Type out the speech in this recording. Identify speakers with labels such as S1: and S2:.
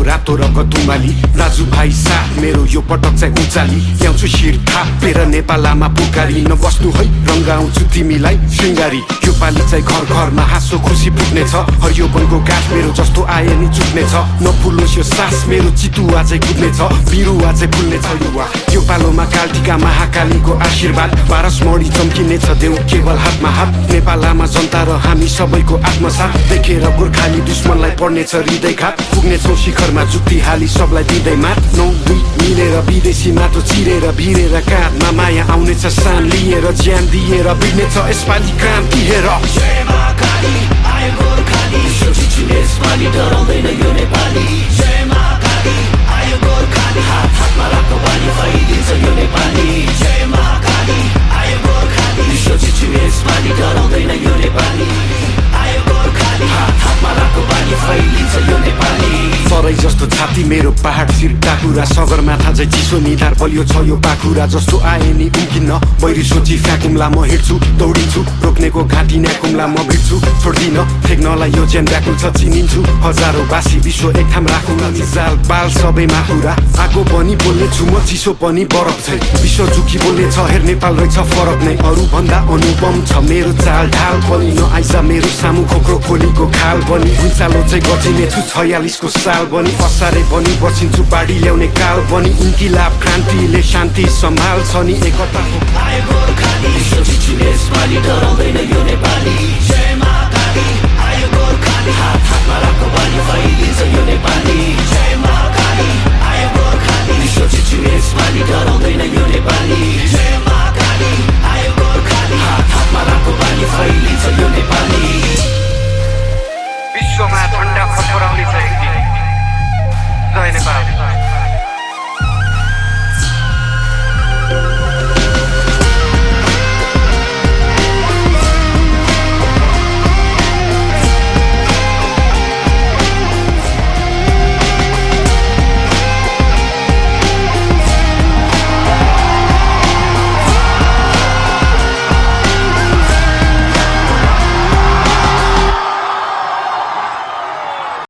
S1: रातो र गतुमाली दाजुभाइ साथ मेरो यो पटक चाहिँ उचाली ल्याउँछु शिर थापेर नेपालमा पुकारी नबस्नु है रङ्गाउँछु तिमीलाई श्रृङ्गारी यो पाली चाहिँ घर घरमा हाँसो खुसी पुग्नेछ हरियो वनको गाछ मेरो जस्तो आए नि चुक्नेछ नफुलोस् यो सास मेरो चितुवा चाहिँ कुद्नेछ बिरुवा चाहिँ फुल्नेछ युवा यो पालोमा कालटिका महाकालीको आशीर्वाद पारस मणि चम्किनेछ देऊ केवल हातमा हात नेपालमा जनता र हामी सबैको आत्मसाथ देखेर गोर्खाली दुश्मनलाई पर्नेछ हृदयघात पुग्नेछौँ शिखरमा जुक्ति हाली सबलाई दिँदै मात नौ दुई मिलेर विदेशी माटो चिरेर भिरेर काँधमा माया आउनेछ सान लिएर ज्यान दिएर बिग्नेछ यसपालि क्रान्ति हेर
S2: जय महाकाली आयो गोर्खाली सोचिछु यसपालि डराउँदैन यो नेपाली जय महाकाली आयो गोर्खाली हात हातमा राख्नु बानी फैलिन्छ यो नेपाली जय महाकाली आयो गोर्खाली सोचिछु यसपालि डराउँदैन यो नेपाली आयो गोर्खाली हात हातमा राख्नु बानी फैलिन्छ यो नेपाली
S1: सरै जस्तो छाती मेरो पहाड शिर टाकुरा सगरमाथा चाहिँ चिसो निधार बलियो छ यो पाखुरा जस्तो आए नि उम्किन्न बैरी सोची फ्याकुम्ला म हिँड्छु दौडिन्छु रोक्नेको घाँटी न्याकुम्ला म भिड्छु छोड्दिन फेक्नलाई यो ज्यान व्याकुल छ चिनिन्छु हजारौँ बासी विश्व एक ठाम राखौँ जाल बाल सबैमा कुरा आगो पनि बोल्ने छु म चिसो पनि बरफ छै विश्व जुकी बोल्ने छ हेर नेपाल रहेछ फरक नै अरू भन्दा अनुपम छ मेरो चाल ढाल पनि नआइज मेरो सामु खोक्रो खोलीको खाल पनि भुइँचालो चाहिँ गचिने छु 46 को साल बनी असारे बनी बसिन्छु बाढी ल्याउने काल बनी इन्किलाब क्रान्तिले शान्ति सम्हाल्छ नि एकताको
S2: आयो गोर्खाली सोचिछु यसपालि डराउँदैन यो नेपाली जय महाकाली आयो गोर्खाली हात हातमा राख्नु बानी फैलिन्छ यो नेपाली